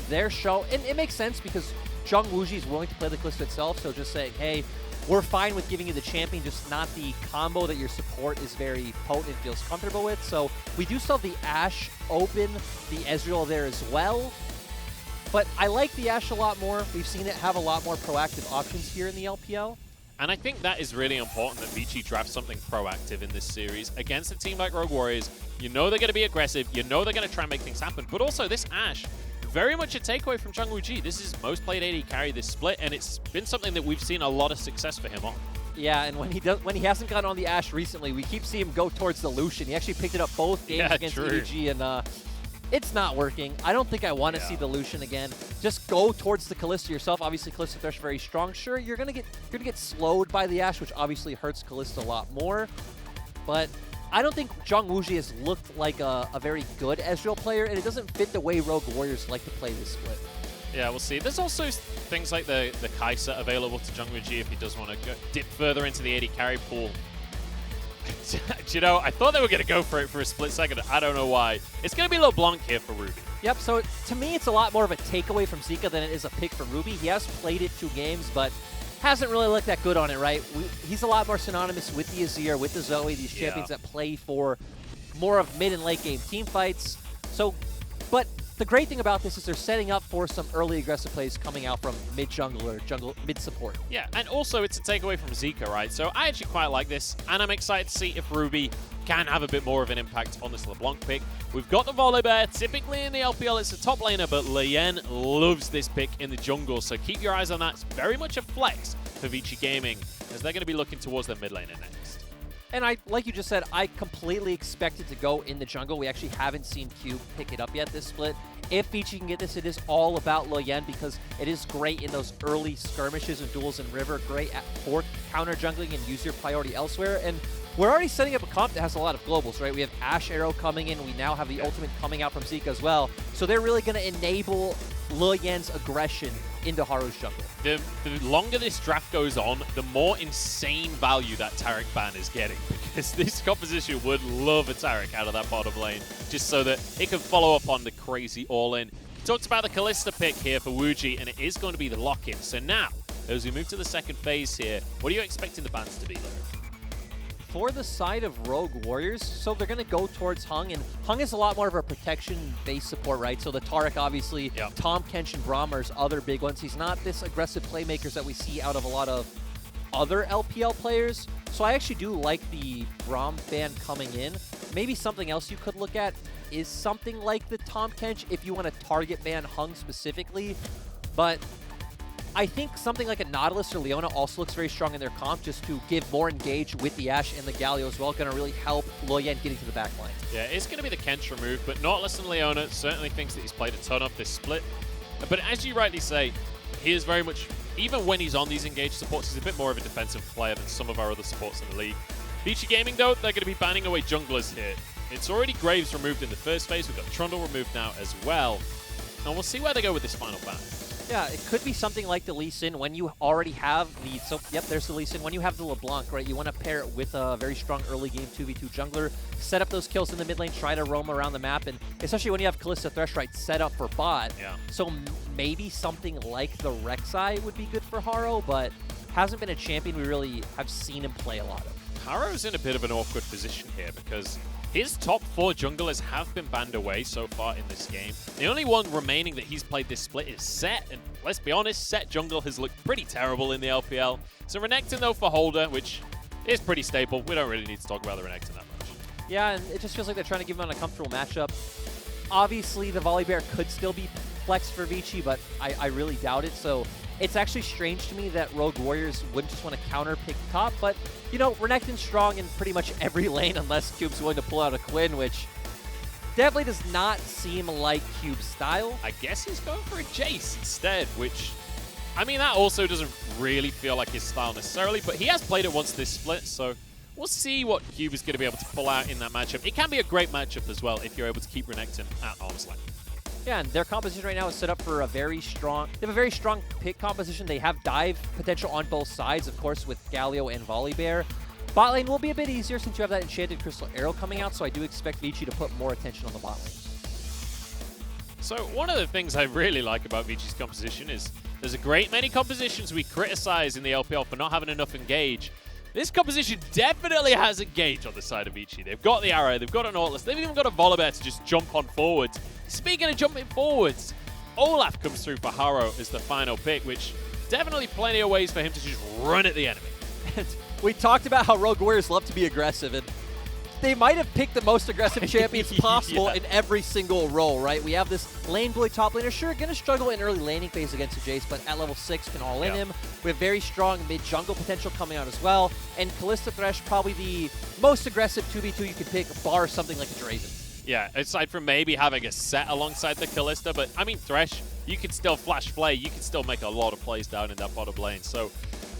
they're showing, and it makes sense because Jung Wooji is willing to play the Kalista itself, so just saying, hey, we're fine with giving you the champion, just not the combo that your support is very potent and feels comfortable with. So we do still have the Ashe open, the Ezreal there as well. But I like the Ashe a lot more. We've seen it have a lot more proactive options here in the LPL. And I think that is really important that VICI drafts something proactive in this series. Against a team like Rogue Warriors, you know they're going to be aggressive, you know they're going to try and make things happen. But also this Ashe, very much a takeaway from Jung Wooji. This is most played AD carry this split, and it's been something that we've seen a lot of success for him on. Yeah, and when he hasn't gotten on the Ashe recently, we keep seeing him go towards the Lucian. He actually picked it up both games against EDG, and it's not working. I don't think I want to see the Lucian again. Just go towards the Kalista yourself. Obviously, Kalista Thresh very strong. Sure, you're gonna get slowed by the Ashe, which obviously hurts Kalista a lot more. But I don't think Jung Wooji has looked like a very good Ezreal player, and it doesn't fit the way Rogue Warriors like to play this split. Yeah, we'll see. There's also things like the Kai'Sa available to Jung Wooji if he does want to dip further into the AD carry pool. You know, I thought they were going to go for it for a split second. I don't know why. It's going to be LeBlanc here for Ruby. Yep, so to me, it's a lot more of a takeaway from Zika than it is a pick from Ruby. He has played it 2 games, but hasn't really looked that good on it, right? He's a lot more synonymous with the Azir, with the Zoe, these champions that play for more of mid and late game team fights. So, but the great thing about this is they're setting up for some early aggressive plays coming out from mid jungle or mid support. Yeah, and also it's a takeaway from Zika, right? So I actually quite like this, and I'm excited to see if Ruby can have a bit more of an impact on this LeBlanc pick. We've got the Volibear. Typically in the LPL, it's a top laner, but Lien loves this pick in the jungle, so keep your eyes on that. It's very much a flex for VICI Gaming, as they're going to be looking towards their mid laner next. And like you just said, I completely expect it to go in the jungle. We actually haven't seen Cube pick it up yet this split. If VICI can get this, it is all about Lien because it is great in those early skirmishes and duels in River, great for counter jungling and use your priority elsewhere. And we're already setting up a comp that has a lot of globals, right? We have Ashe Arrow coming in. We now have the ultimate coming out from Zeke as well. So they're really going to enable Lien's aggression into Haru's jungle. The longer this draft goes on, the more insane value that Taric ban is getting, because this composition would love a Taric out of that bottom lane, just so that it can follow up on the crazy all-in. We talked about the Kalista pick here for Wooji, and it is going to be the lock-in. So now, as we move to the second phase here, what are you expecting the bans to be, Larry? For the side of Rogue Warriors, so they're going to go towards Hung, and Hung is a lot more of a protection-based support, right? So the Taric, obviously, Tom, Kench, and Braum are his other big ones. He's not this aggressive playmakers that we see out of a lot of other LPL players. So I actually do like the Braum ban coming in. Maybe something else you could look at is something like the Tom Kench if you want to target ban Hung specifically. But I think something like a Nautilus or Leona also looks very strong in their comp, just to give more engage with the Ashe and the Galio as well. Going to really help Lien getting to the back line. Yeah, it's going to be the Kench remove, but Nautilus and Leona certainly thinks that he's played a ton of this split. But as you rightly say, he is very much, even when he's on these engaged supports, he's a bit more of a defensive player than some of our other supports in the league. VICI Gaming, though, they're going to be banning away junglers here. It's already Graves removed in the first phase. We've got Trundle removed now as well. And we'll see where they go with this final ban. Yeah, it could be something like the Lee Sin when you already have the... So, yep, there's the Lee Sin. When you have the LeBlanc, right, you want to pair it with a very strong early game 2v2 jungler, set up those kills in the mid lane, try to roam around the map, and especially when you have Kalista Thresh, right, set up for bot. Yeah. So maybe something like the Rek'Sai would be good for Haro, but hasn't been a champion we really have seen him play a lot of. Haro's in a bit of an awkward position here because his top 4 junglers have been banned away so far in this game. The only one remaining that he's played this split is Set, and let's be honest, Set jungle has looked pretty terrible in the LPL. So Renekton, though, for Holder, which is pretty stable. We don't really need to talk about the Renekton that much. Yeah, and it just feels like they're trying to give him an uncomfortable matchup. Obviously, the Volibear could still be flexed for VICI, but I really doubt it. So it's actually strange to me that Rogue Warriors wouldn't just want to counter pick top, but you know, Renekton's strong in pretty much every lane unless Cube's willing to pull out a Quinn, which definitely does not seem like Cube's style. I guess he's going for a Jace instead, which, I mean, that also doesn't really feel like his style necessarily, but he has played it once this split, so we'll see what Cube is going to be able to pull out in that matchup. It can be a great matchup as well if you're able to keep Renekton at arm's length. Yeah, and their composition right now is set up for a very strong... They have a very strong pick composition. They have dive potential on both sides, of course, with Galio and Volibear. Bot lane will be a bit easier since you have that enchanted Crystal Arrow coming out, so I do expect VICI to put more attention on the bot lane. So one of the things I really like about VICI's composition is there's a great many compositions we criticize in the LPL for not having enough engage. This composition definitely has engage on the side of VICI. They've got the arrow, they've got an Nautilus, they've even got a Volibear to just jump on forwards. Speaking of jumping forwards, Olaf comes through for Haro as the final pick, which definitely plenty of ways for him to just run at the enemy. We talked about how Rogue Warriors love to be aggressive, and they might have picked the most aggressive champions possible in every single role, right? We have this lane bully top laner, sure, going to struggle in early laning phase against a Jace, but at level 6 can all in him. We have very strong mid-jungle potential coming out as well, and Kalista Thresh probably the most aggressive 2v2 you could pick, bar something like a Draven. Yeah, aside from maybe having a set alongside the Kalista, but I mean, Thresh, you can still flash play, you can still make a lot of plays down in that bottom lane. So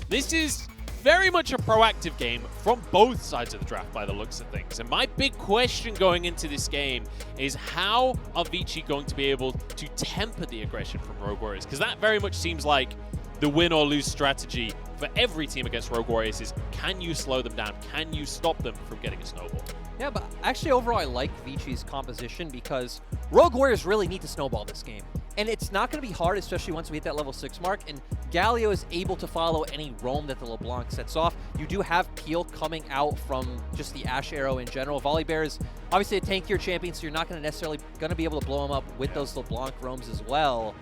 this is very much a proactive game from both sides of the draft by the looks of things. And my big question going into this game is how are VICI going to be able to temper the aggression from Rogue Warriors? Because that very much seems like the win or lose strategy for every team against Rogue Warriors is, can you slow them down? Can you stop them from getting a snowball? Yeah, but actually overall I like VICI's composition because Rogue Warriors really need to snowball this game. And it's not going to be hard, especially once we hit that level 6 mark, and Galio is able to follow any roam that the LeBlanc sets off. You do have Peel coming out from just the Ash Arrow in general. Volibear is obviously a tankier champion, so you're not going to necessarily be able to blow him up with those LeBlanc roams as well.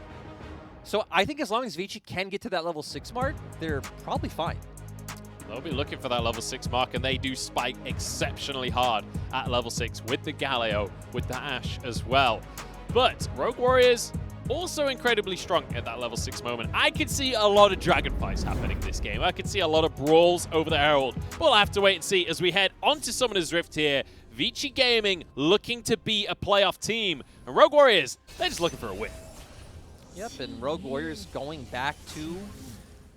So I think as long as VICI can get to that level 6 mark, they're probably fine. They'll be looking for that level 6 mark, and they do spike exceptionally hard at level 6 with the Galio, with the Ash as well. But Rogue Warriors also incredibly strong at that level 6 moment. I could see a lot of dragon fights happening this game. I could see a lot of brawls over the Herald. We'll have to wait and see as we head onto Summoner's Rift here. VICI Gaming looking to be a playoff team. And Rogue Warriors, they're just looking for a win. Yep, and Rogue Warriors going back to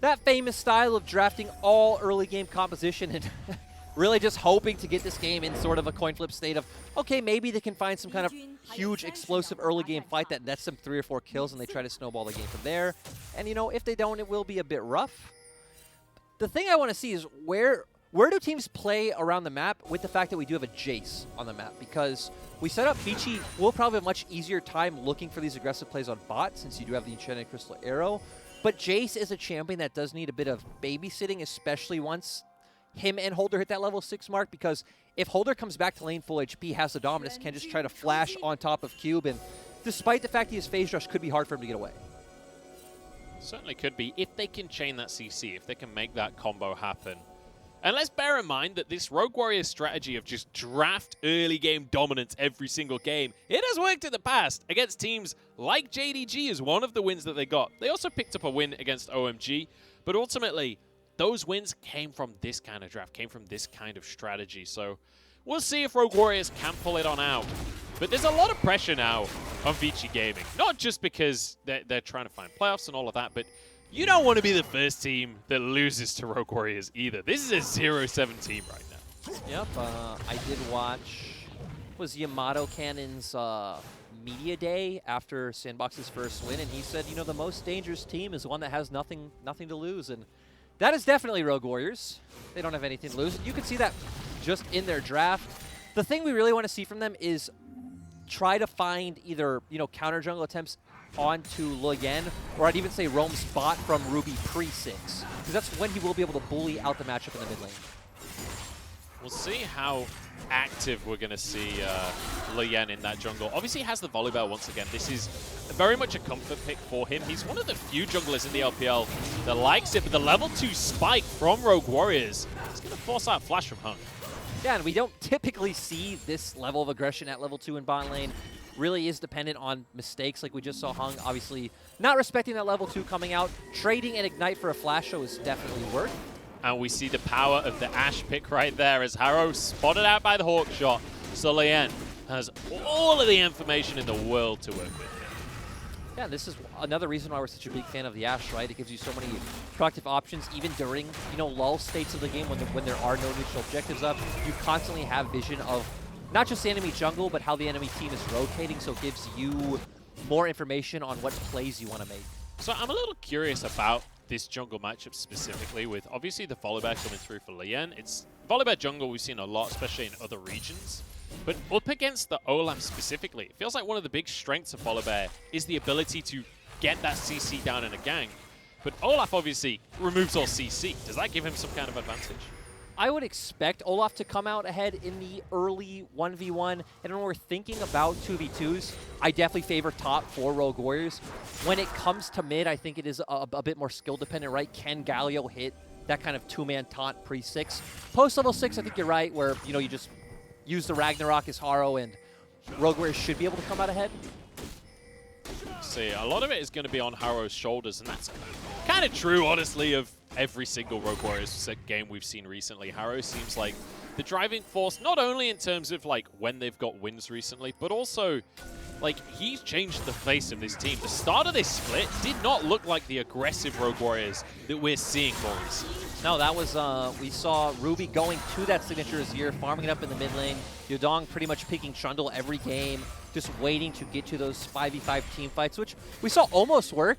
that famous style of drafting all early game composition and really just hoping to get this game in sort of a coin flip state of, okay, maybe they can find some kind of huge explosive early game fight that nets them 3 or 4 kills and they try to snowball the game from there. And, you know, if they don't, it will be a bit rough. The thing I want to see is where do teams play around the map with the fact that we do have a Jace on the map? Because we set up VICI will probably have a much easier time looking for these aggressive plays on bot since you do have the Enchanted Crystal Arrow. But Jace is a champion that does need a bit of babysitting, especially once him and Holder hit that level 6 mark, because if Holder comes back to lane full HP, has the Dominus, can just try to flash on top of Cube, and despite the fact he has Phase Rush, could be hard for him to get away. Certainly could be, if they can chain that CC, if they can make that combo happen. And let's bear in mind that this Rogue Warriors strategy of just draft early game dominance every single game, it has worked in the past against teams like JDG is one of the wins that they got. They also picked up a win against OMG, but ultimately those wins came from this kind of draft, came from this kind of strategy. So we'll see if Rogue Warriors can pull it on out. But there's a lot of pressure now on VICI Gaming, not just because they're trying to find playoffs and all of that, but you don't want to be the first team that loses to Rogue Warriors either. This is a 0-7 team right now. Yep, I did watch, was Yamato Cannon's media day after Sandbox's first win, and he said, you know, the most dangerous team is one that has nothing to lose, and that is definitely Rogue Warriors. They don't have anything to lose. You can see that just in their draft. The thing we really want to see from them is try to find either, you know, counter jungle attempts onto Luyen, or I'd even say roam spot from Ruby pre-6, because that's when he will be able to bully out the matchup in the mid lane. We'll see how active we're going to see Luyen in that jungle. Obviously, he has the Volibear once again. This is very much a comfort pick for him. He's one of the few junglers in the LPL that likes it, but the level 2 spike from Rogue Warriors is going to force out Flash from Hung. Yeah, and we don't typically see this level of aggression at level 2 in bot lane. Really is dependent on mistakes like we just saw Hung. Obviously, not respecting that level 2 coming out. Trading an Ignite for a Flash show is definitely worth. And we see the power of the Ash pick right there as Harrow spotted out by the Hawk shot. So Luyen has all of the information in the world to work with. Yeah, this is another reason why we're such a big fan of the Ashe, right? It gives you so many proactive options, even during, you know, lull states of the game when there are no neutral objectives up. You constantly have vision of not just the enemy jungle, but how the enemy team is rotating, so it gives you more information on what plays you want to make. So I'm a little curious about this jungle matchup specifically, with obviously the Volibear coming through for Luyen. It's Volibear jungle we've seen a lot, especially in other regions. But up against the Olaf specifically, it feels like one of the big strengths of Volibear is the ability to get that CC down in a gank. But Olaf obviously removes all CC. Does that give him some kind of advantage? I would expect Olaf to come out ahead in the early 1v1. And when we're thinking about 2v2s, I definitely favor top for Rogue Warriors. When it comes to mid, I think it is a bit more skill dependent, right? Can Galio hit that kind of two-man taunt pre-6? Post-level 6, I think you're right, where you just use the Ragnarok as Haro and Rogue Warriors should be able to come out ahead. See, a lot of it is going to be on Haro's shoulders, and that's kind of true, honestly, of every single Rogue Warriors game we've seen recently. Haro seems like the driving force, not only in terms of like when they've got wins recently, but also like he's changed the face of this team. The start of this split did not look like the aggressive Rogue Warriors that we're seeing more recently. No, that was, we saw Ruby going to that signature Azir, farming it up in the mid lane. Yodong pretty much picking Trundle every game, just waiting to get to those 5v5 team fights, which we saw almost work.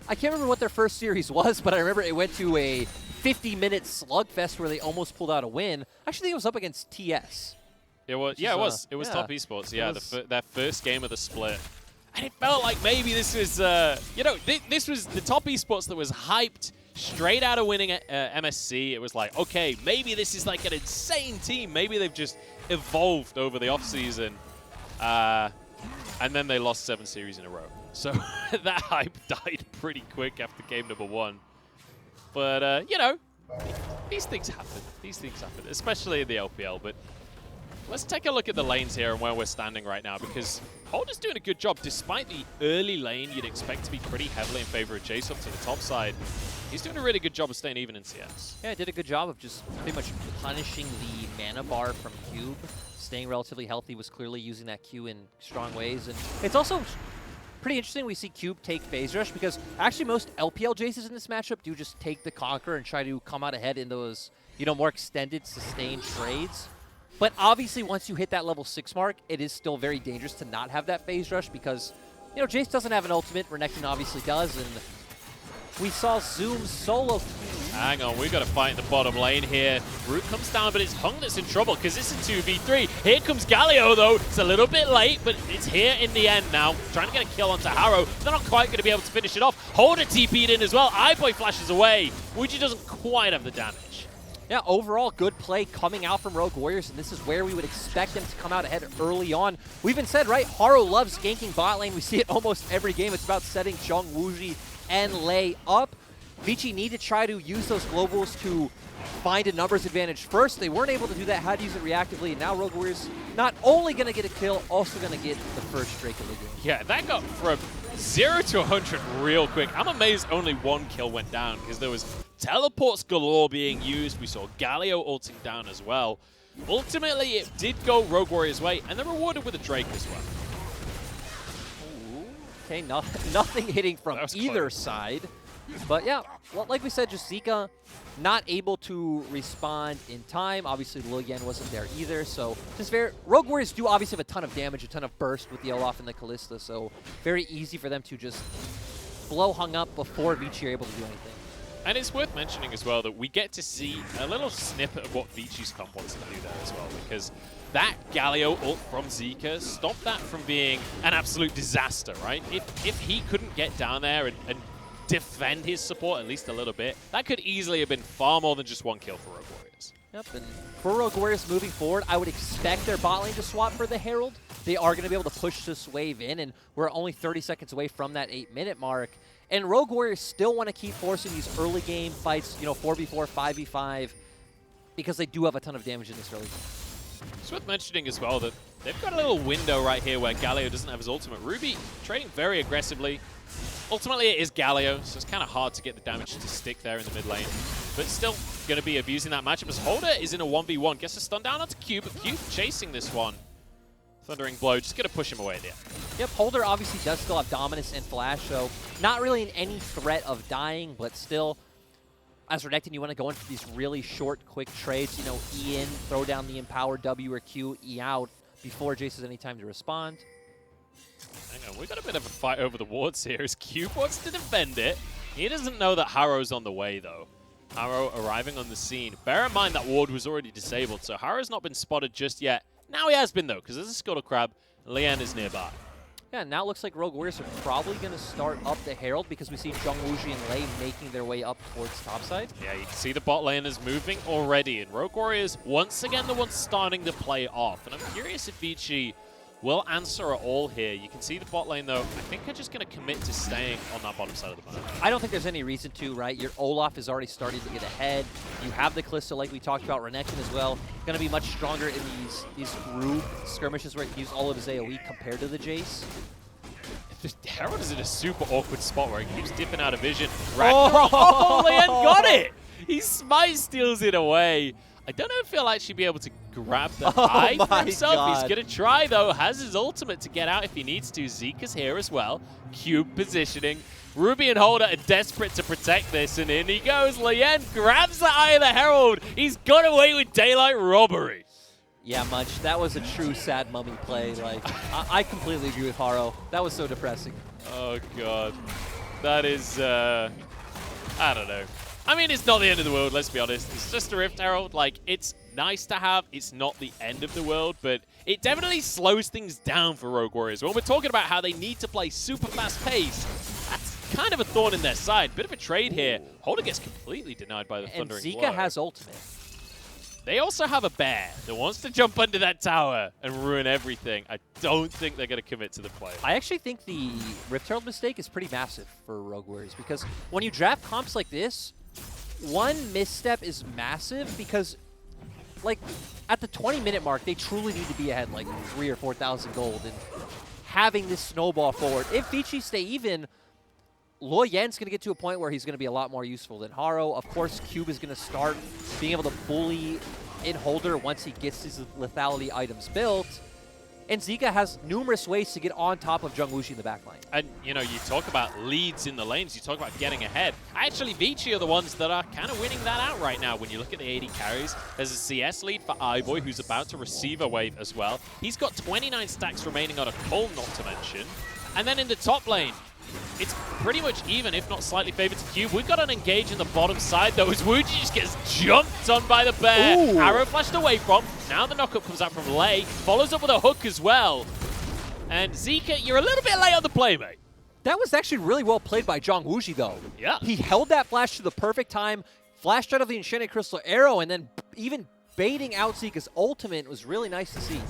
I can't remember what their first series was, but I remember it went to a 50-minute slugfest where they almost pulled out a win. I actually think it was up against TS. It was, yeah, it was. It was Top Esports, yeah, their first game of the split. And it felt like maybe this was, this was the Top Esports that was hyped straight out of winning MSC. It was like, okay, maybe this is like an insane team. Maybe they've just evolved over the offseason. And then they lost 7 series in a row. So that hype died pretty quick after game number 1. But, these things happen. These things happen, especially in the LPL. But let's take a look at the lanes here and where we're standing right now, because Holder's doing a good job. Despite the early lane you'd expect to be pretty heavily in favor of Jace up to the top side, he's doing a really good job of staying even in CS. Yeah, did a good job of just pretty much punishing the mana bar from Cube. Staying relatively healthy, was clearly using that Q in strong ways. And it's also pretty interesting we see Cube take phase rush, because actually most LPL Jaces in this matchup do just take the Conqueror and try to come out ahead in those, more extended, sustained trades. But obviously once you hit that level 6 mark, it is still very dangerous to not have that phase rush, because, Jace doesn't have an ultimate, Renekton obviously does, and we saw Zoom solo. Hang on, we've got to fight in the bottom lane here. Root comes down, but it's Hung that's in trouble because it's a 2v3. Here comes Galio, though. It's a little bit late, but it's here in the end now. Trying to get a kill onto Haro. They're not quite going to be able to finish it off. Holder TP'd in as well. iBoy flashes away. Wuji doesn't quite have the damage. Yeah, overall good play coming out from Rogue Warriors, and this is where we would expect them to come out ahead early on. We even said, right, Haro loves ganking bot lane. We see it almost every game. It's about setting Chung, Wuji, and Lei up. VICI need to try to use those globals to find a numbers advantage first. They weren't able to do that, had to use it reactively, and now Rogue Warriors not only going to get a kill, also going to get the first Drake of the game. Yeah, that got from 0 to 100 real quick. I'm amazed only 1 kill went down, because there was teleports galore being used. We saw Galio ulting down as well. Ultimately, it did go Rogue Warriors' way, and they're rewarded with a Drake as well. Ooh, okay, nothing hitting from either side. But yeah, well, like we said, just Zika not able to respond in time. Obviously, Lilian wasn't there either. So just Rogue Warriors do obviously have a ton of damage, a ton of burst with the Olaf and the Kalista. So very easy for them to just blow Hung up before VICI are able to do anything. And it's worth mentioning as well that we get to see a little snippet of what VICI's comp wants to do there as well, because that Galio ult from Zika stopped that from being an absolute disaster, right? If he couldn't get down there and defend his support at least a little bit, that could easily have been far more than just 1 kill for Rogue Warriors. Yep, and for Rogue Warriors moving forward, I would expect their bot lane to swap for the Herald. They are going to be able to push this wave in, and we're only 30 seconds away from that 8-minute mark. And Rogue Warriors still want to keep forcing these early game fights, 4v4, 5v5, because they do have a ton of damage in this early game. It's worth mentioning as well that they've got a little window right here where Galio doesn't have his ultimate. Ruby trading very aggressively. Ultimately, it is Galio, so it's kind of hard to get the damage to stick there in the mid lane. But still going to be abusing that matchup as Holder is in a 1v1. Gets a stun down onto Cube, but Cube chasing this one. Thundering Blow, just going to push him away there. Yep, Holder obviously does still have Dominus and Flash, so not really in any threat of dying, but still, as Renekton, you want to go in for these really short, quick trades. E in, throw down the Empower, W or Q, E out, before Jace has any time to respond. Hang on, we got a bit of a fight over the wards here as Cube wants to defend it. He doesn't know that Harrow's on the way, though. Harrow arriving on the scene. Bear in mind that ward was already disabled, so Harrow's not been spotted just yet. Now he has been, though, because there's a Scuttle Crab. Lian is nearby. Yeah, now it looks like Rogue Warriors are probably going to start up the Herald because we see Zhong Wuji and Lei making their way up towards topside. Yeah, you can see the bot lane is moving already, and Rogue Warriors, once again, the ones starting to play off. And I'm curious if VICI will answer at all here. You can see the bot lane, though. I think they're just going to commit to staying on that bottom side of the map. I don't think there's any reason to, right? Your Olaf is already starting to get ahead. You have the Callisto, like we talked about, Renekton as well. Going to be much stronger in these group skirmishes where he can use all of his AoE compared to the Jace. Herald is in a super awkward spot where he keeps dipping out of vision. Oh, Lian got it! He smite steals it away. I don't know if he'll actually be able to grab the eye for himself. God. He's going to try, though. Has his ultimate to get out if he needs to. Zika's here as well. Cube positioning. Ruby and Holder are desperate to protect this, and in he goes. Lian grabs the eye of the Herald. He's got away with daylight robbery. Yeah, Munch, that was a true sad mummy play. Like, I completely agree with Haro. That was so depressing. Oh, God. That is, I don't know. I mean, it's not the end of the world, let's be honest. It's just a Rift Herald. Like, it's nice to have. It's not the end of the world, but it definitely slows things down for Rogue Warriors. When we're talking about how they need to play super fast pace, that's kind of a thorn in their side. Bit of a trade here. Holder gets completely denied by the Thundering And Zika Blow. has ultimate. They also have a bear that wants to jump under that tower and ruin everything. I don't think they're going to commit to the play. I actually think the Rift Herald mistake is pretty massive for Rogue Warriors because when you draft comps like this, one misstep is massive because, like, at the 20-minute mark, they truly need to be ahead like 3,000 or 4,000 gold, and having this snowball forward. If VICI stay even, Luo Yan's going to get to a point where he's going to be a lot more useful than Haro. Of course, Cube is going to start being able to bully in Holder once he gets his lethality items built. And Zika has numerous ways to get on top of Zhong Wuji in the backline. And, you know, you talk about leads in the lanes, you talk about getting ahead. Actually, VICI are the ones that are kind of winning that out right now. When you look at the AD carries, there's a CS lead for iBoy, who's about to receive a wave as well. He's got 29 stacks remaining on a Cole, not to mention. And then in the top lane, it's pretty much even, if not slightly favored to Cube. We've got an engage in the bottom side, though, as Wuji just gets jumped on by the bear. Ooh. Arrow flashed away from. Now the knockup comes out from Lei. Follows up with a hook as well. And Zika, you're a little bit late on the play, mate. That was actually really well played by Zhong Wuji, though. Yeah. He held that flash to the perfect time, flashed out of the Enchanted Crystal Arrow, and then even baiting out Zika's ultimate was really nice to see.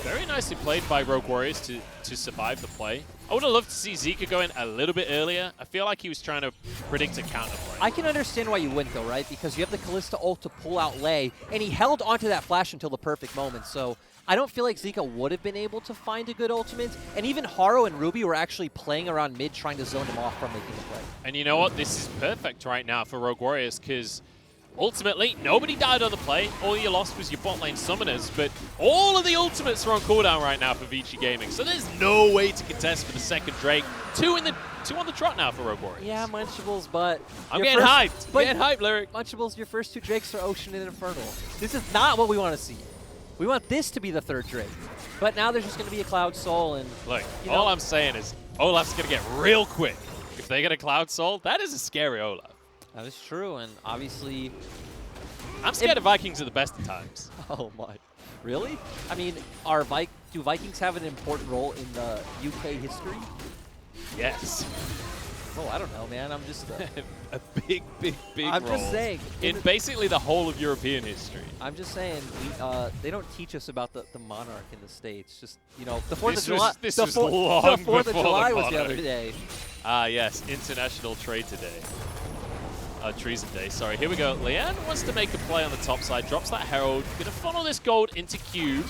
Very nicely played by Rogue Warriors to survive the play. I would have loved to see Zika go in a little bit earlier. I feel like he was trying to predict a counter play. I can understand why you wouldn't, though, right? Because you have the Callisto ult to pull out Lei, and he held onto that flash until the perfect moment. So I don't feel like Zika would have been able to find a good ultimate. And even Haro and Ruby were actually playing around mid, trying to zone him off from making the play. And you know what? This is perfect right now for Rogue Warriors because ultimately, nobody died on the play. All you lost was your bot lane summoners, but all of the ultimates are on cooldown right now for VICI Gaming, so there's no way to contest for the second Drake. Two on the trot now for Rogue Warriors. Yeah, Munchables, but I'm getting hyped. I'm getting hyped, Lyric. Munchables, your first two Drakes are Ocean and Infernal. This is not what we want to see. We want this to be the third Drake. But now there's just going to be a Cloud Soul, and look, all I'm saying is Olaf's going to get real quick. If they get a Cloud Soul, that is a scary Olaf. That is true, and obviously... I'm scared of Vikings at the best of times. Oh my. Really? I mean, do Vikings have an important role in the UK history? Yes. Oh, I don't know, man. I'm just... a big I'm role just saying. in basically the whole of European history. I'm just saying, they don't teach us about the monarch in the States. Just, you know, the 4th of July... This was long the 4th of before July the was the monarch. other day. Ah, yes. International Trade Today. Treason Day, sorry. Here we go. Lian wants to make a play on the top side. Drops that Herald. Going to funnel this gold into Cube.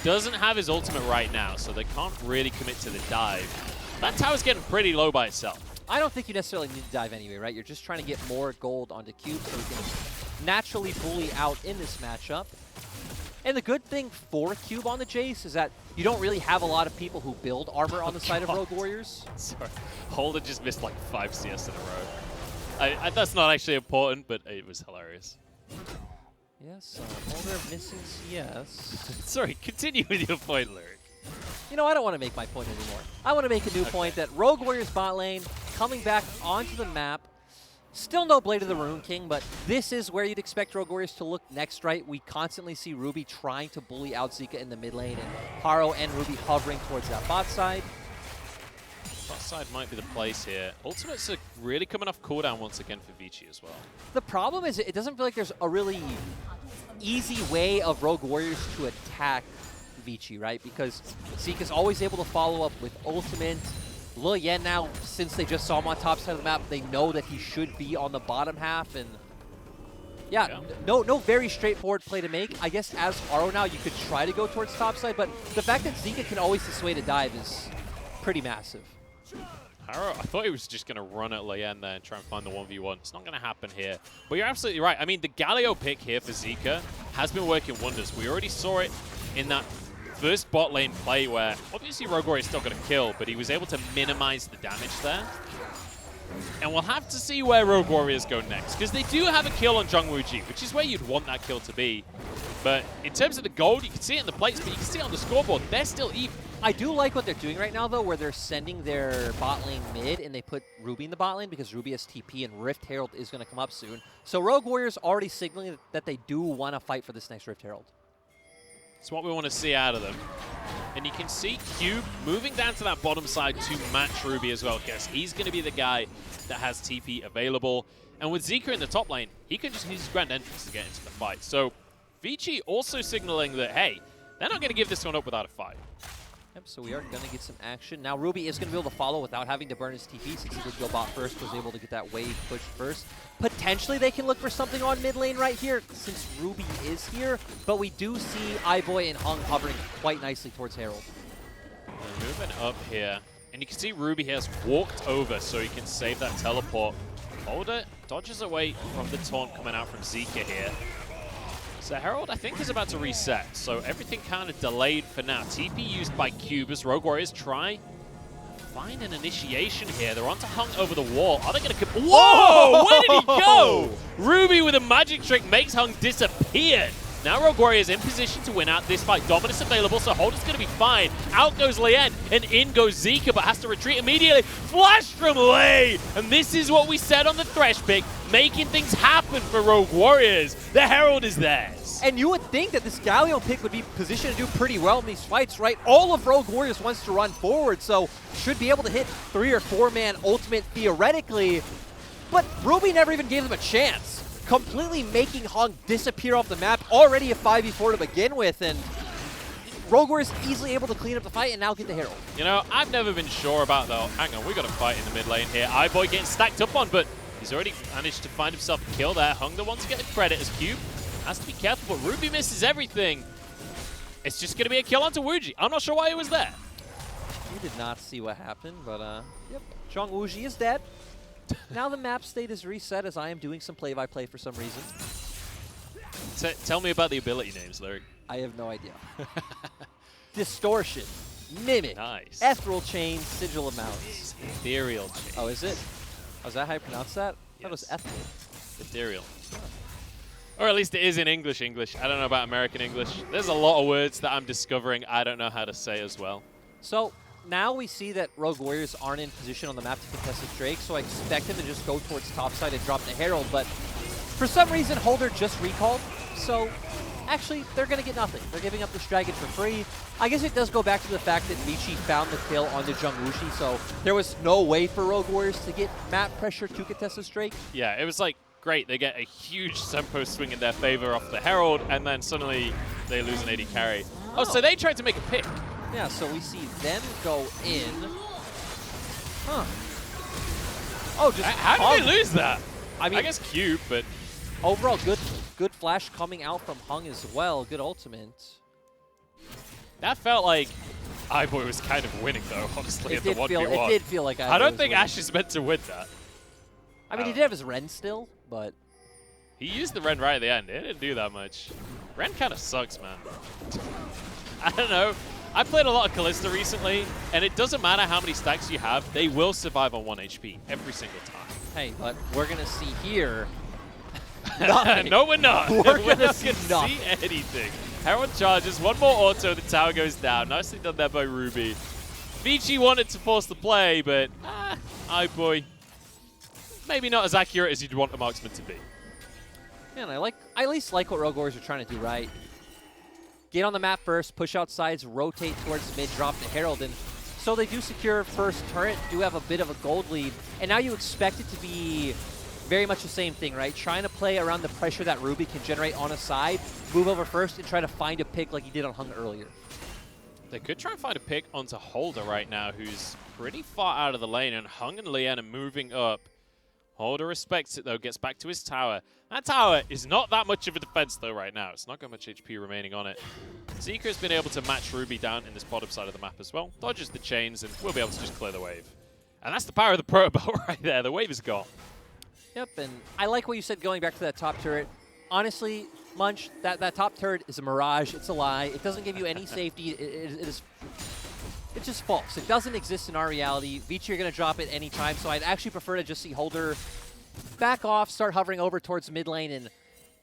Doesn't have his ultimate right now, so they can't really commit to the dive. That tower's getting pretty low by itself. I don't think you necessarily need to dive anyway, right? You're just trying to get more gold onto Cube so you can naturally bully out in this matchup. And the good thing for Cube on the Jace is that you don't really have a lot of people who build armor on the side of Rogue Warriors. Sorry. Holder just missed like 5 CS in a row. That's not actually important, but it was hilarious. Yes, Holder missing CS. Sorry, continue with your point, Lyric. You know, I don't want to make my point anymore. I want to make a new point that Rogue Warriors bot lane coming back onto the map. Still no Blade of the Rune King, but this is where you'd expect Rogue Warriors to look next, right? We constantly see Ruby trying to bully out Zika in the mid lane, and Haro and Ruby hovering towards that bot side. Bot side might be the place here. Ultimates are really coming off cooldown once again for VICI as well. The problem is it doesn't feel like there's a really easy way of Rogue Warriors to attack VICI, right? Because Zika's always able to follow up with ultimate. Lil Yen now, since they just saw him on top side of the map, they know that he should be on the bottom half, and yeah. No very straightforward play to make. I guess as Haro now, you could try to go towards top side, but the fact that Zika can always dissuade a dive is pretty massive. Haro, I thought he was just going to run at Lil Yen there and try and find the 1v1. It's not going to happen here. But you're absolutely right. I mean, the Galio pick here for Zika has been working wonders. We already saw it in that first bot lane play where obviously Rogue Warrior still got a kill, but he was able to minimize the damage there. And we'll have to see where Rogue Warriors go next, because they do have a kill on Zhongwuji, which is where you'd want that kill to be. But in terms of the gold, you can see it in the plates, but you can see it on the scoreboard, they're still even. I do like what they're doing right now, though, where they're sending their bot lane mid, and they put Ruby in the bot lane because Ruby has TP, and Rift Herald is going to come up soon. So Rogue Warriors already signaling that they do want to fight for this next Rift Herald. It's what we want to see out of them. And you can see Cube moving down to that bottom side to match Ruby as well, because he's going to be the guy that has TP available. And with Zika in the top lane, he can just use his grand entrance to get into the fight. So VICI also signaling that, hey, they're not going to give this one up without a fight. Yep, so we are going to get some action. Now Ruby is going to be able to follow without having to burn his TP, since he did go bot first, was able to get that wave pushed first. Potentially they can look for something on mid lane right here, since Ruby is here, but we do see iBoy and Hung hovering quite nicely towards Herald. They're moving up here, and you can see Ruby has walked over so he can save that teleport. Holder dodges away from the taunt coming out from Zika here. So Herald, I think, is about to reset, so everything kind of delayed for now. TP used by Cube as Rogue Warriors try find an initiation here. They're onto Hung over the wall. Are they going to... Whoa! Where did he go? Ruby with a magic trick makes Hung disappear. Now Rogue Warriors in position to win out this fight. Dominus available, so Holder's going to be fine. Out goes Lien, and in goes Zika, but has to retreat immediately. Flash from Lei! And this is what we said on the Thresh pick, making things happen for Rogue Warriors. The Herald is theirs. And you would think that this Galio pick would be positioned to do pretty well in these fights, right? All of Rogue Warriors wants to run forward, so should be able to hit 3 or 4-man ultimate theoretically. But Ruby never even gave them a chance, completely making Hung disappear off the map. Already a 5v4 to begin with, and Rogue Warriors easily able to clean up the fight and now get the Herald. You know, I've never been sure about, though. Hang on, we got a fight in the mid lane here. iBoy getting stacked up on, but he's already managed to find himself a kill there. Hung the one to get the credit as Cube. Has to be careful, but Ruby misses everything. It's just going to be a kill onto Wuji. I'm not sure why he was there. We did not see what happened, but yep, Zhongwuji is dead. Now the map state is reset as I am doing some play-by-play for some reason. Tell me about the ability names, Larry. I have no idea. Distortion, Mimic, nice. Ethereal Chain, Sigil of Mounts. Ethereal Chain. Oh, is it? Oh, is that how you pronounce that? Yes. That was Ethereal. Ethereal. Or at least it is in English. I don't know about American English. There's a lot of words that I'm discovering I don't know how to say as well. So now we see that Rogue Warriors aren't in position on the map to contest this Drake, so I expect him to just go towards topside and drop the Herald, but for some reason Holder just recalled, so actually they're going to get nothing. They're giving up this dragon for free. I guess it does go back to the fact that VICI found the kill onto Zhongwuji, so there was no way for Rogue Warriors to get map pressure to contest this Drake. Yeah, it was like, great, they get a huge tempo swing in their favor off the Herald, and then suddenly they lose an AD carry. Oh, so they tried to make a pick. Yeah, so we see them go in. Huh. Oh, just how did they lose that? I mean, I guess Cube, but overall good flash coming out from Hung as well. Good ultimate. that felt like iBoy was kind of winning, though, honestly, at the 1v1. It did feel like iBoy I don't was think winning. Ash is meant to win that. I mean, he did have his Ren still, but... He used the Ren right at the end. It didn't do that much. Ren kind of sucks, man. I don't know. I played a lot of Kalista recently, and it doesn't matter how many stacks you have, they will survive on 1 HP every single time. Hey, but we're going to see here... nothing. No, we're not. We're going to not see gonna nothing. see anything. Herald charges, one more auto, the tower goes down. Nicely done there by Ruby. VICI wanted to force the play, but iBoy maybe not as accurate as you'd want a marksman to be. Yeah, and I at least like what Rogue Warriors are trying to do right. Get on the map first, push out sides, rotate towards mid, drop the Herald, and so they do secure first turret, do have a bit of a gold lead, and now you expect it to be very much the same thing, right? Trying to play around the pressure that Ruby can generate on a side, move over first, and try to find a pick like he did on Hung earlier. They could try and find a pick onto Holder right now, who's pretty far out of the lane, and Hung and Lian are moving up. Holder respects it, though, gets back to his tower. That tower is not that much of a defense, though, right now. It's not got much HP remaining on it. Zika has been able to match Ruby down in this bottom side of the map as well. Dodges the chains, and we'll be able to just clear the wave. And that's the power of the Proto Bolt right there. The wave is gone. Yep, and I like what you said going back to that top turret. Honestly, Munch, that top turret is a mirage. It's a lie. It doesn't give you any safety. It's just false. It doesn't exist in our reality. VICI are going to drop it anytime, so I'd actually prefer to just see Holder back off, start hovering over towards mid lane, and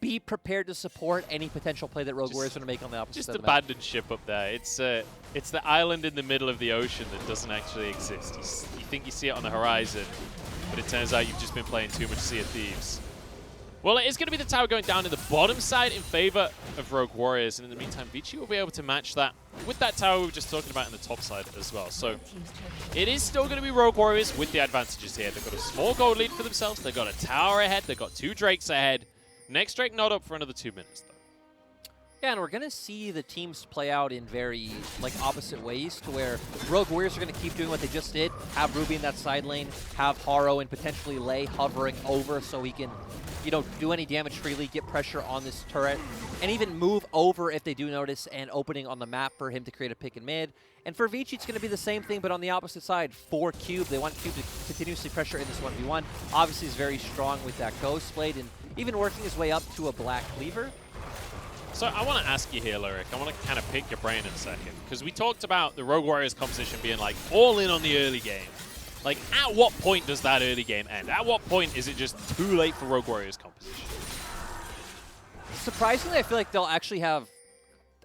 be prepared to support any potential play that Rogue Warriors are going to make on the opposite side of the map. Just abandon ship up there. It's the island in the middle of the ocean that doesn't actually exist. You think you see it on the horizon, but it turns out you've just been playing too much Sea of Thieves. Well, it is going to be the tower going down in the bottom side in favor of Rogue Warriors, and in the meantime, VICI will be able to match that with that tower we were just talking about in the top side as well. So it is still going to be Rogue Warriors with the advantages here. They've got a small gold lead for themselves. They've got a tower ahead. They've got 2 Drakes ahead. Next Drake not up for another 2 minutes, though. Yeah, and we're going to see the teams play out in very opposite ways, to where Rogue Warriors are going to keep doing what they just did, have Ruby in that side lane, have Haro and potentially Lei hovering over so he can, do any damage freely, get pressure on this turret, and even move over if they do notice an opening on the map for him to create a pick in mid. And for VICI, it's going to be the same thing, but on the opposite side for Cube. They want Cube to continuously pressure in this 1v1. Obviously, he's very strong with that Ghost Blade and even working his way up to a Black Cleaver. So I want to ask you here, Lyric. I want to kind of pick your brain in a second, because we talked about the Rogue Warriors composition being all in on the early game. At what point does that early game end? At what point is it just too late for Rogue Warriors composition? Surprisingly, I feel like they'll actually have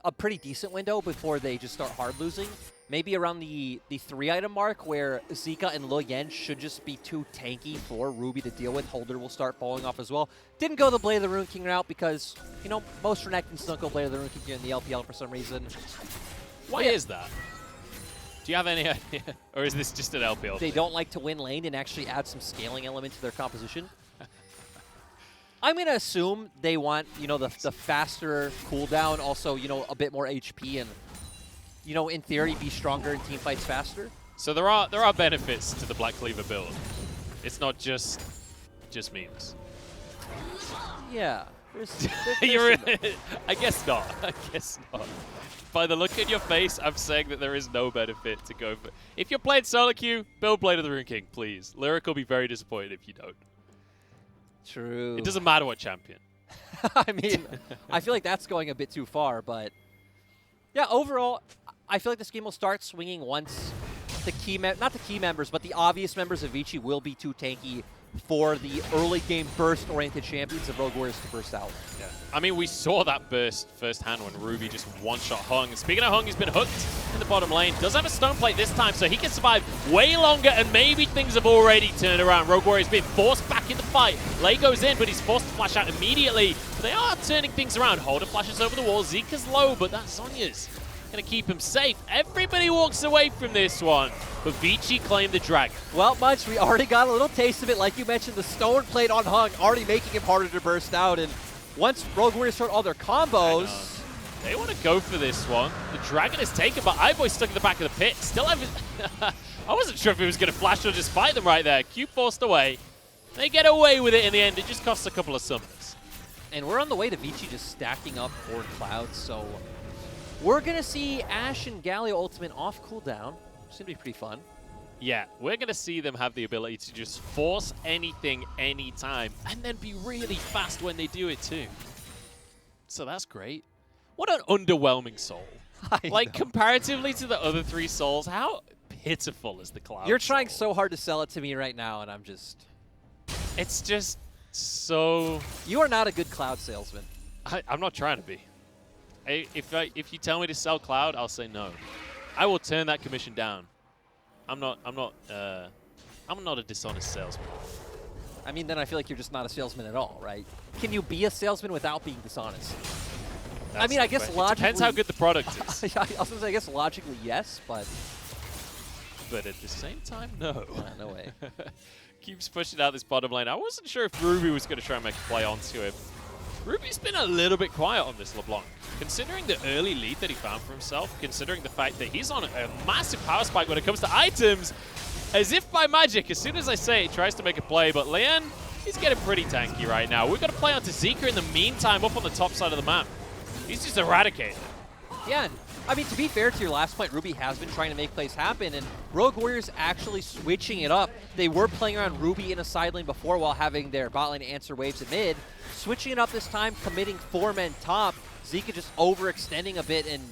a pretty decent window before they just start hard losing. Maybe around the 3-item mark, where Zika and Lian should just be too tanky for Ruby to deal with. Holder will start falling off as well. Didn't go the Blade of the Rune King route because, most Renekton's don't go Blade of the Rune King here in the LPL for some reason. Why is that? Do you have any idea? Or is this just an LPL They thing? don't like to win lane and actually add some scaling element to their composition. I'm going to assume they want, the faster cooldown, also, a bit more HP and, in theory, be stronger in team fights faster. So there are benefits to the Black Cleaver build. It's not just memes. Yeah. I guess not. I guess not. By the look in your face, I'm saying that there is no benefit to go for. If you're playing solo queue, build Blade of the Rune King, please. Lyric will be very disappointed if you don't. True. It doesn't matter what champion. I mean, I feel like that's going a bit too far, but yeah, overall, I feel like this game will start swinging once the not the key members, but the obvious members of VICI will be too tanky for the early game burst-oriented champions of Rogue Warriors to burst out. Yeah. I mean, we saw that burst firsthand when Ruby just one-shot Hung. Speaking of Hung, he's been hooked in the bottom lane. Does have a stone plate this time, so he can survive way longer, and maybe things have already turned around. Rogue Warriors being forced back in the fight. Lei goes in, but he's forced to flash out immediately. But they are turning things around. Holder flashes over the wall. Zika's low, but that Sonya's going to keep him safe. Everybody walks away from this one, but VICI claimed the dragon. Well, Munch, we already got a little taste of it. Like you mentioned, the stone plate on Hung already making him harder to burst out. And once Rogue Warriors start all their combos, they want to go for this one. The dragon is taken, but Iboy's stuck in the back of the pit. Still haven't. I wasn't sure if he was going to flash or just fight them right there. Cube forced away. They get away with it in the end. It just costs a couple of summons. And we're on the way to VICI just stacking up for Cloud, so we're going to see Ashe and Galio ultimate off cooldown. It's going to be pretty fun. Yeah, we're going to see them have the ability to just force anything, anytime, and then be really fast when they do it too. So that's great. What an underwhelming soul. Like, comparatively to the other 3 souls, how pitiful is the Cloud You're trying soul? so hard to sell it to me right now, and I'm just... It's just so... You are not a good Cloud salesman. I'm not trying to be. If you tell me to sell Cloud, I'll say no. I will turn that commission down. I'm not a dishonest salesman. I mean, then I feel like you're just not a salesman at all, right? Can you be a salesman without being dishonest? That's I mean, I guess logically... It depends how good the product is. I was gonna say, I guess logically, yes, but... But at the same time, no. No way. Keeps pushing out this bottom lane. I wasn't sure if Ruby was going to try and make a play onto him. Ruby's been a little bit quiet on this LeBlanc. Considering the early lead that he found for himself, considering the fact that he's on a massive power spike when it comes to items, as if by magic, as soon as I say it, he tries to make a play, but Lian, he's getting pretty tanky right now. We've got to play onto Zika in the meantime up on the top side of the map. He's just eradicated. Yeah, and I mean, to be fair to your last point, Ruby has been trying to make plays happen, and Rogue Warriors actually switching it up. They were playing around Ruby in a side lane before while having their bot lane answer waves in mid. Switching it up this time, committing 4 men top. Zika just overextending a bit, and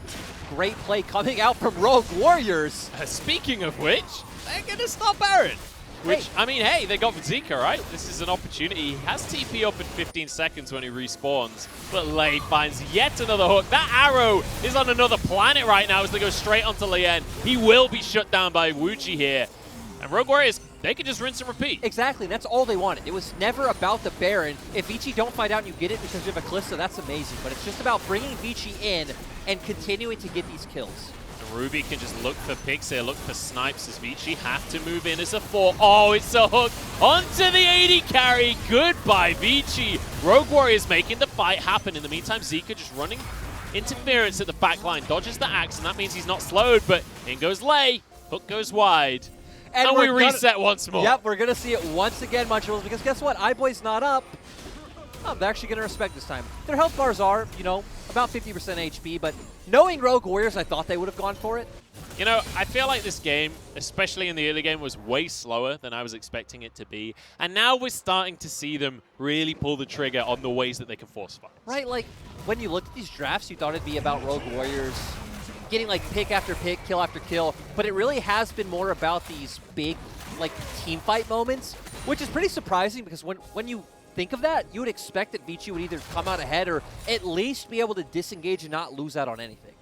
great play coming out from Rogue Warriors. Speaking of which, they're going to stop Baron. Which, I mean, hey, they got Zika, right? This is an opportunity. He has TP up in 15 seconds when he respawns, but Lei finds yet another hook. That arrow is on another planet right now as they go straight onto Lien. He will be shut down by Wuji here. And Rogue Warriors, they can just rinse and repeat. Exactly, that's all they wanted. It was never about the Baron. If VICI don't find out and you get it because you have a Kalista, that's amazing. But it's just about bringing VICI in and continuing to get these kills. Ruby can just look for picks here, look for snipes as VICI have to move in as a 4. Oh, it's a hook onto the 80 carry. Goodbye, VICI. Rogue Warriors making the fight happen. In the meantime, Zika just running interference at the back line, dodges the axe, and that means he's not slowed, but in goes Lei. Hook goes wide. And we reset once more. Yep, we're going to see it once again, Munchables, because guess what? iBoy's not up. Oh, they're actually going to respect this time. Their health bars are, you know, about 50% HP, but knowing Rogue Warriors, I thought they would have gone for it. You know, I feel like this game, especially in the early game, was way slower than I was expecting it to be. And now we're starting to see them really pull the trigger on the ways that they can force fights. Right, like, when you looked at these drafts, you thought it'd be about Rogue Warriors getting, like, pick after pick, kill after kill, but it really has been more about these big, like, team fight moments, which is pretty surprising because when you think of that, you would expect that VICI would either come out ahead or at least be able to disengage and not lose out on anything.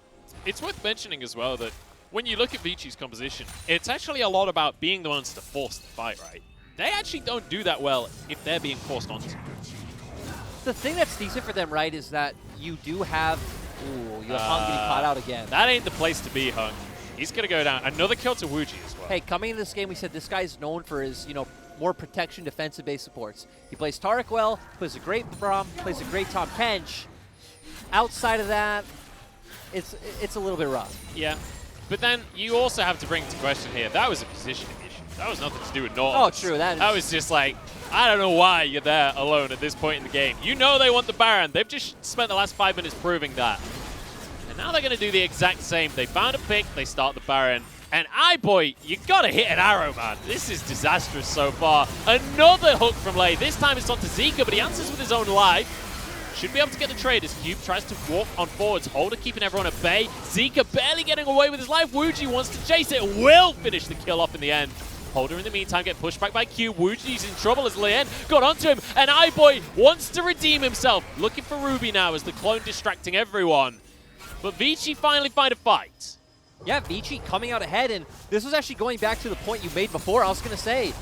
It's worth mentioning as well that when you look at VICI's composition, it's actually a lot about being the ones to force the fight, right? They actually don't do that well if they're being forced onto. The thing that's decent for them, right, is that you do have... Ooh, you have Hung getting caught out again. That ain't the place to be, Hung. He's going to go down. Another kill to Wuji as well. Hey, coming into this game, we said this guy's known for his, you know, more protection, defensive-based supports. He plays Taric well, plays a great Braum, plays a great Tahm Kench. Outside of that, it's a little bit rough. Yeah, but then you also have to bring into question here, that was a positioning issue. That was nothing to do with Nautilus. Oh, true. That was just like, I don't know why you're there alone at this point in the game. You know they want the Baron. They've just spent the last 5 minutes proving that. And now they're going to do the exact same. They found a pick, they start the Baron. And iBoy, you gotta hit an arrow, man. This is disastrous so far. Another hook from Lei. This time it's onto Zika, but he answers with his own life. Should be able to get the Trader's Cube. Tries to walk on forwards. Holder keeping everyone at bay. Zika barely getting away with his life. Wuji wants to chase it. Will finish the kill off in the end. Holder in the meantime get pushed back by Q. Wuji's in trouble as Lien got onto him. And iBoy wants to redeem himself. Looking for Ruby now as the clone distracting everyone. But VICI finally find a fight. Yeah, VICI coming out ahead, and this was actually going back to the point you made before. I was going to say,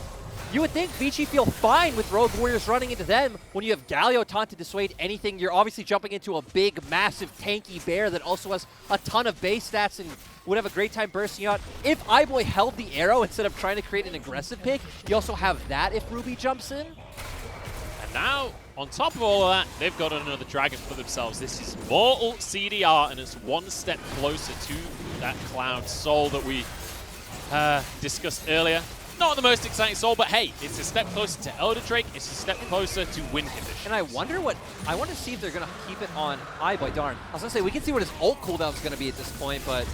you would think VICI feel fine with Rogue Warriors running into them when you have Galio taunt to dissuade anything. You're obviously jumping into a big, massive, tanky bear that also has a ton of base stats and would have a great time bursting out. If iBoy held the arrow instead of trying to create an aggressive pick, you also have that if Ruby jumps in. And now, on top of all of that, they've got another dragon for themselves. This is Mortal CDR, and it's one step closer to that Cloud Soul that we discussed earlier. Not the most exciting soul, but hey, it's a step closer to Elder Drake. It's a step closer to win condition. And I want to see if they're going to keep it on iBoy. Darn. I was going to say, we can see what his ult cooldown is going to be at this point, but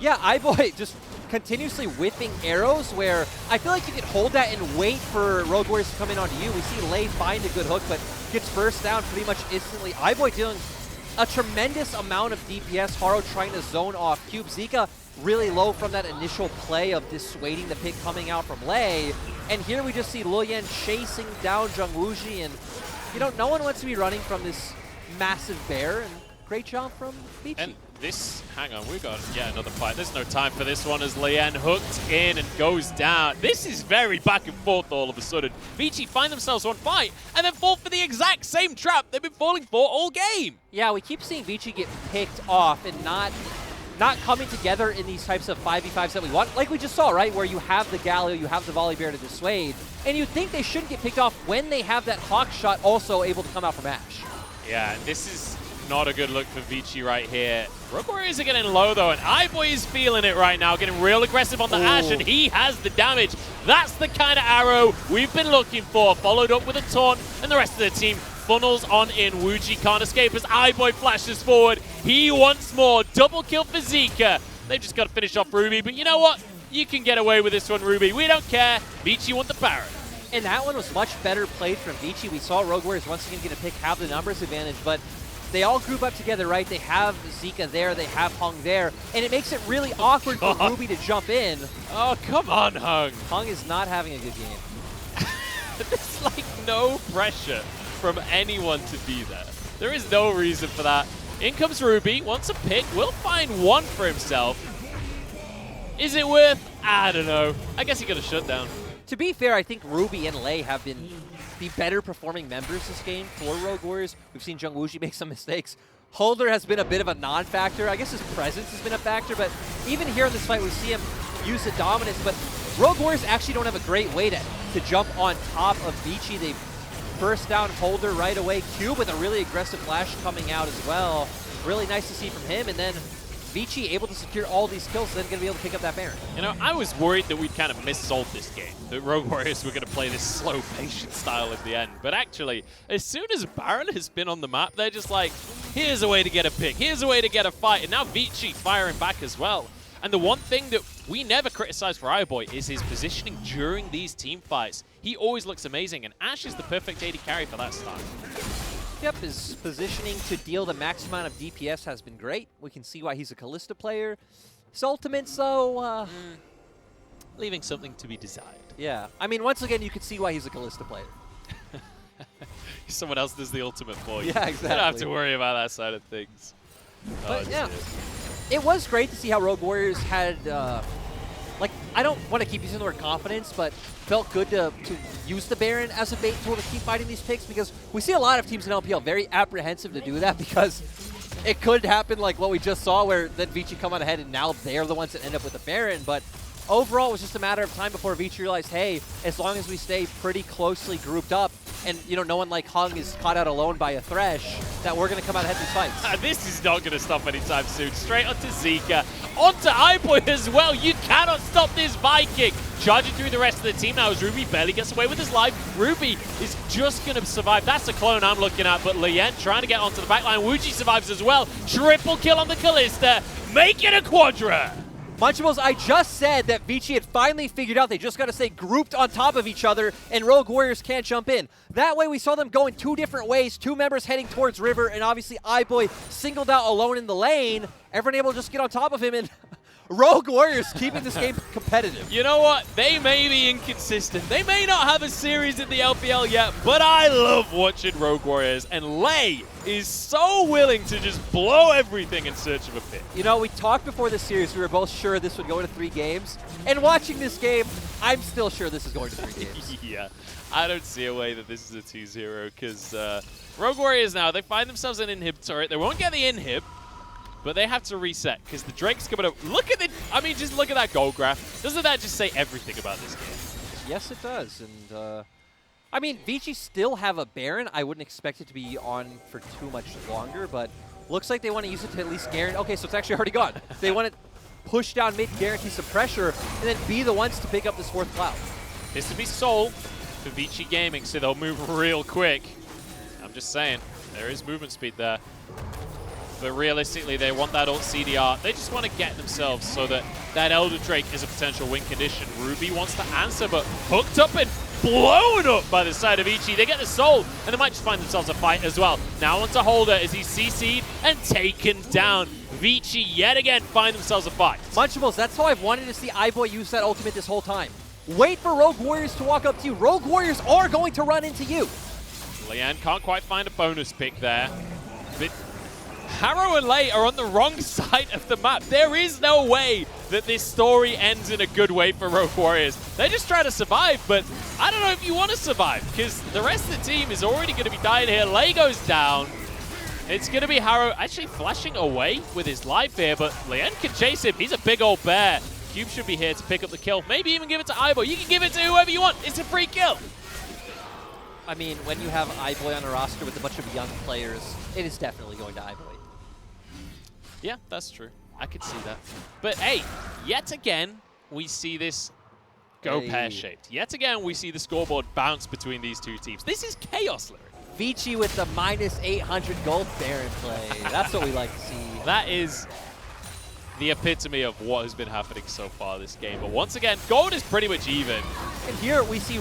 yeah, iBoy just continuously whipping arrows where I feel like you could hold that and wait for Rogue Warriors to come in onto you. We see Lei find a good hook, but gets burst down pretty much instantly. iBoy dealing a tremendous amount of DPS. Haro trying to zone off Cube. Zika really low from that initial play of dissuading the pick coming out from Lei. And here we just see Luoyan chasing down Jung Wuji, and you know, no one wants to be running from this massive bear. And great job from VICI. And this, hang on, we've got yet another fight. There's no time for this one as Lien hooked in and goes down. This is very back and forth all of a sudden. VICI find themselves one fight and then fall for the exact same trap they've been falling for all game. Yeah, we keep seeing VICI get picked off and not coming together in these types of 5v5s that we want. Like we just saw, right, where you have the Galio, you have the Volley Bear to dissuade, and you think they shouldn't get picked off when they have that Hawk shot also able to come out from Ash. Yeah, this is not a good look for VICI right here. Rogue Warriors are getting low though, and iBoy is feeling it right now, getting real aggressive on the Ash, and he has the damage. That's the kind of arrow we've been looking for, followed up with a taunt, and the rest of the team funnels on in. Wuji can't escape as iBoy flashes forward. He wants more. Double kill for Zika. They've just got to finish off Ruby, but you know what? You can get away with this one, Ruby. We don't care. VICI want the Baron. And that one was much better played from VICI. We saw Rogue Warriors once again get a pick, have the numbers advantage, but they all group up together, right? They have Zika there, they have Hung there, and it makes it really awkward for Ruby to jump in. Oh, come on, Hung. Hung is not having a good game. There's like no pressure from anyone to be there. There is no reason for that. In comes Ruby, wants a pick, will find one for himself. Is it worth? I don't know. I guess he got a shutdown. To be fair, I think Ruby and Lei have been the better performing members this game for Rogue Warriors. We've seen Jung Wooji make some mistakes. Holder has been a bit of a non-factor. I guess his presence has been a factor, but even here in this fight, we see him use the dominance, but Rogue Warriors actually don't have a great way to jump on top of VICI. They burst down Holder right away. Cube with a really aggressive flash coming out as well. Really nice to see from him, and then VICI able to secure all these kills, then going to be able to pick up that Baron. You know, I was worried that we'd kind of missold this game, that Rogue Warriors were going to play this slow, patient style at the end. But actually, as soon as Baron has been on the map, they're just like, here's a way to get a pick, here's a way to get a fight. And now VICI firing back as well. And the one thing that we never criticize for iBoy is his positioning during these team fights. He always looks amazing, and Ash is the perfect AD carry for that style. Yep, his positioning to deal the max amount of DPS has been great. We can see why he's a Kalista player. His ultimate, so, leaving something to be desired. Yeah, I mean, once again, you can see why he's a Kalista player. Someone else does the ultimate for you. Yeah, exactly. You don't have to worry about that side of things. But yeah, it was great to see how Rogue Warriors had, like, I don't want to keep using the word confidence, but felt good to use the Baron as a bait tool to keep fighting these picks, because we see a lot of teams in LPL very apprehensive to do that, because it could happen like what we just saw where then VICI come out ahead and now they're the ones that end up with the Baron. But overall, it was just a matter of time before VICI realized, hey, as long as we stay pretty closely grouped up and, you know, no one like Hung is caught out alone by a Thresh, that we're going to come out ahead in these fights. This is not going to stop anytime soon. Straight onto Zika. Onto iBoy as well. You cannot stop this Viking. Charging through the rest of the team now as Ruby barely gets away with his life. Ruby is just going to survive. That's the clone I'm looking at, but Lien trying to get onto the backline. Wuji survives as well. Triple kill on the Kalista. Make it a quadra. Munchables, I just said that VICI had finally figured out they just got to stay grouped on top of each other and Rogue Warriors can't jump in. That way we saw them going two different ways, two members heading towards River, and obviously iBoy singled out alone in the lane. Everyone able to just get on top of him, and Rogue Warriors keeping this game competitive. You know what? They may be inconsistent. They may not have a series in the LPL yet, but I love watching Rogue Warriors, and Lei is so willing to just blow everything in search of a pick. You know, we talked before this series, we were both sure this would go to 3 games, and watching this game, I'm still sure this is going to 3 games. Yeah, I don't see a way that this is a 2-0, because Rogue Warriors now, they find themselves an inhib turret. They won't get the inhib, but they have to reset because the Drake's coming up. Look at the, I mean, just look at that goal graph. Doesn't that just say everything about this game? Yes, it does. And, I mean, VICI still have a Baron. I wouldn't expect it to be on for too much longer, but looks like they want to use it to at least guarantee. Okay, so it's actually already gone. They want to push down mid, guarantee some pressure, and then be the ones to pick up this 4th cloud. This would be sold for VICI Gaming, so they'll move real quick. I'm just saying, there is movement speed there. But realistically, they want that ult CDR. They just want to get themselves so that that Elder Drake is a potential win condition. Ruby wants to answer, but hooked up and blown up by the side of VICI. They get the soul, and they might just find themselves a fight as well. Now onto Holder as he's CC'd and taken down. VICI yet again find themselves a fight. Munchables, that's how I've wanted to see iBoy use that ultimate this whole time. Wait for Rogue Warriors to walk up to you. Rogue Warriors are going to run into you. Lien can't quite find a bonus pick there. But Harrow and Lei are on the wrong side of the map. There is no way that this story ends in a good way for Rogue Warriors. They're just trying to survive, but I don't know if you want to survive, because the rest of the team is already going to be dying here. Lei goes down. It's going to be Harrow actually flashing away with his life here, but Lien can chase him. He's a big old bear. Cube should be here to pick up the kill. Maybe even give it to Ibo. You can give it to whoever you want. It's a free kill. I mean, when you have iBoy on a roster with a bunch of young players, it is definitely going to iBoy. Yeah, that's true. I could see that. But hey, yet again, we see this go pear-shaped. Yet again, we see the scoreboard bounce between these two teams. This is chaos, Lyric. VICI with the minus 800 gold Baron play. That's what we like to see. That is the epitome of what has been happening so far this game. But once again, gold is pretty much even. And here we see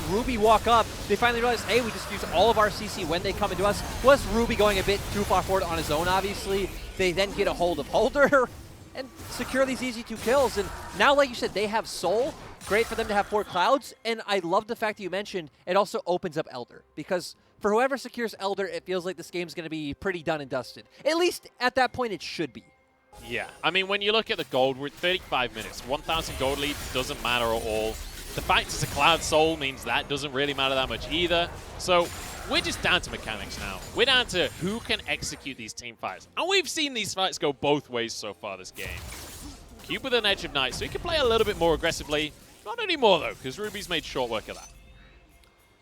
Ruby walk up. They finally realize, hey, we just use all of our CC when they come into us. Was Ruby going a bit too far forward on his own, obviously. They then get a hold of Holder and secure these easy 2 kills. And now, like you said, they have Soul. Great for them to have 4 Clouds. And I love the fact that you mentioned it also opens up Elder. Because for whoever secures Elder, it feels like this game's going to be pretty done and dusted. At least at that point, it should be. Yeah, I mean, when you look at the gold, we're at 35 minutes. 1,000 gold lead doesn't matter at all. The fact it's a Cloud Soul means that doesn't really matter that much either. So we're just down to mechanics now. We're down to who can execute these team fights. And we've seen these fights go both ways so far this game. Cube with an Edge of Night, so he can play a little bit more aggressively. Not anymore, though, because Ruby's made short work of that.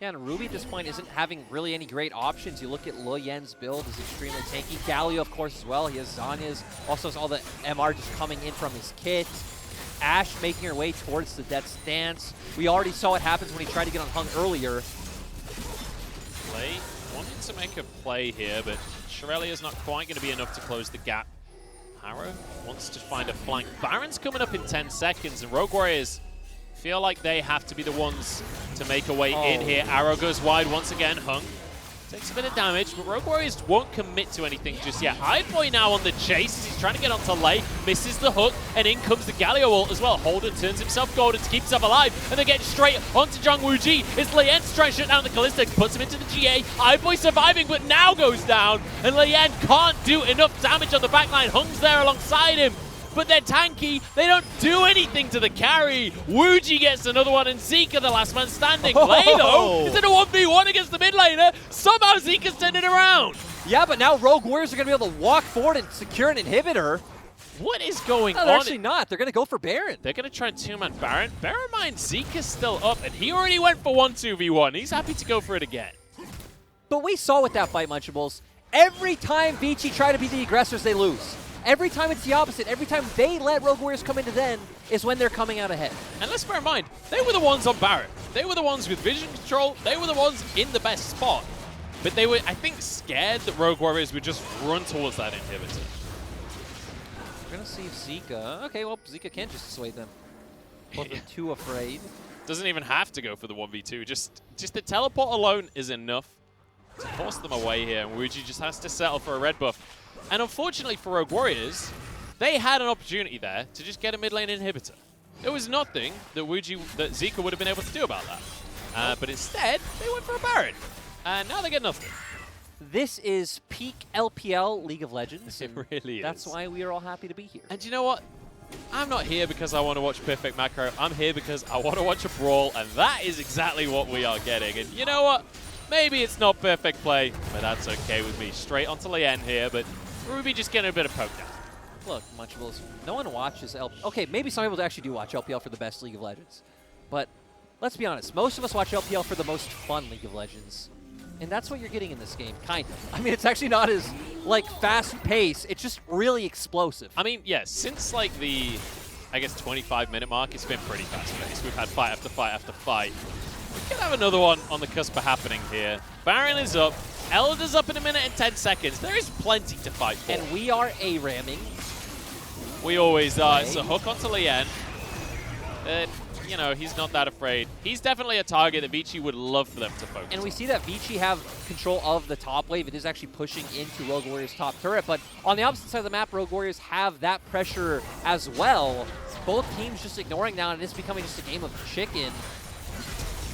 Yeah, and Ruby at this point isn't having really any great options. You look at Lo Yen's build, is extremely tanky. Galio, of course, as well. He has Zanya's. Also has all the MR just coming in from his kit. Ashe making her way towards the Death's Dance. We already saw what happens when he tried to get on Hung earlier. Lei wanted to make a play here, but Shirelia's not quite going to be enough to close the gap. Harrow wants to find a flank. Baron's coming up in 10 seconds, and Rogue Warriors feel like they have to be the ones to make a way in here. Arrow goes wide once again. Hung takes a bit of damage, but Rogue Warriors won't commit to anything just yet. iBoy now on the chase as he's trying to get onto Lei, misses the hook, and in comes the Galio ult as well. Holder turns himself golden to keep himself alive, and they're getting straight onto Zhang Wuji. It's Lien trying to shut down the Callista, puts him into the GA. iBoy surviving, but now goes down, and Lien can't do enough damage on the backline. Hung's there alongside him, but they're tanky. They don't do anything to the carry. Wuji gets another one, and Zika, the last man standing. Lei, though, is in a 1v1 against the mid laner. Somehow Zika's turned it around. Yeah, but now Rogue Warriors are going to be able to walk forward and secure an inhibitor. What is going on? They're actually not. They're going to go for Baron. They're going to try and 2-man Baron. Bear in mind, Zika's still up, and he already went for 1 2v1. He's happy to go for it again. But we saw with that fight, Munchables, every time VICI try to be the aggressors, they lose. Every time it's the opposite. Every time they let Rogue Warriors come into them is when they're coming out ahead. And let's bear in mind, they were the ones on Baron. They were the ones with vision control. They were the ones in the best spot. But they were, I think, scared that Rogue Warriors would just run towards that inhibitor. We're going to see Zika. Okay, well, Zika can't just dissuade them. Both are too afraid. Doesn't even have to go for the 1v2. Just the teleport alone is enough to force them away here. And Wuji just has to settle for a red buff. And unfortunately for Rogue Warriors, they had an opportunity there to just get a mid lane inhibitor. There was nothing that Zika would have been able to do about that. But instead, they went for a Baron. And now they get nothing. This is peak LPL League of Legends. It really is. That's why we are all happy to be here. And you know what? I'm not here because I want to watch Perfect Macro. I'm here because I want to watch a brawl, and that is exactly what we are getting. And you know what? Maybe it's not perfect play, but that's okay with me. Straight onto Lien here, but Ruby just getting a bit of poke down. Look, Munchables, no one watches LPL. Okay, maybe some people actually do watch LPL for the best League of Legends. But let's be honest, most of us watch LPL for the most fun League of Legends. And that's what you're getting in this game, kind of. I mean, it's actually not as, like, fast-paced. It's just really explosive. I mean, yeah, since, like, the, I guess, 25-minute mark, it's been pretty fast-paced. We've had fight after fight after fight. We could have another one on the cusp of happening here. Baron is up. Elder's up in 1 minute and 10 seconds. There is plenty to fight for. And we are A-ramming. We always are. It's a hook onto Lien. You know, he's not that afraid. He's definitely a target that VICI would love for them to focus And we on. see that VICI have control of the top wave. It is actually pushing into Rogue Warriors' top turret. But on the opposite side of the map, Rogue Warriors have that pressure as well. Both teams just ignoring now, and it's becoming just a game of chicken.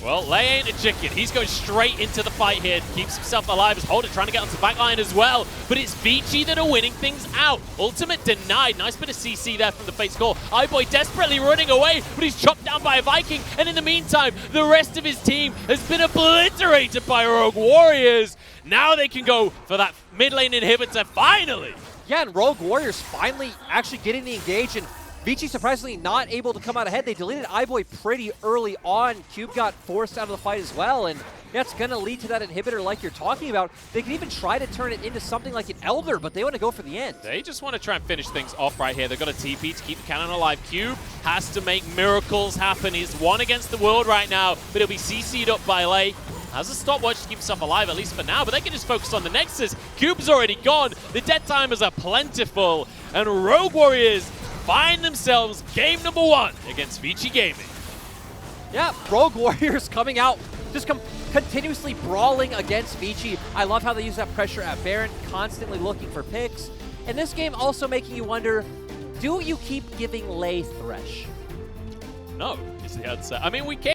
Well, Lei ain't a chicken. He's going straight into the fight here. Keeps himself alive as Holder trying to get onto the backline as well. But it's VICI that are winning things out. Ultimate denied. Nice bit of CC there from the Fate's Call. iBoy desperately running away, but he's chopped down by a Viking. And in the meantime, the rest of his team has been obliterated by Rogue Warriors. Now they can go for that mid lane inhibitor finally. Yeah, and Rogue Warriors finally actually getting the engage, and VICI surprisingly not able to come out ahead. They deleted iBoy pretty early on. Cube got forced out of the fight as well, and that's going to lead to that inhibitor like you're talking about. They can even try to turn it into something like an Elder, but they want to go for the end. They just want to try and finish things off right here. They've got a TP to keep the cannon alive. Cube has to make miracles happen. He's one against the world right now, but he'll be CC'd up by Lei. Has a stopwatch to keep himself alive, at least for now, but they can just focus on the Nexus. Cube's already gone. The dead timers are plentiful, and Rogue Warriors find themselves game number 1 against VICI Gaming. Yeah, Rogue Warriors coming out, just continuously brawling against VICI. I love how they use that pressure at Baron, constantly looking for picks. And this game also making you wonder, do you keep giving Lei Thresh? No, is the answer. I mean, we can't.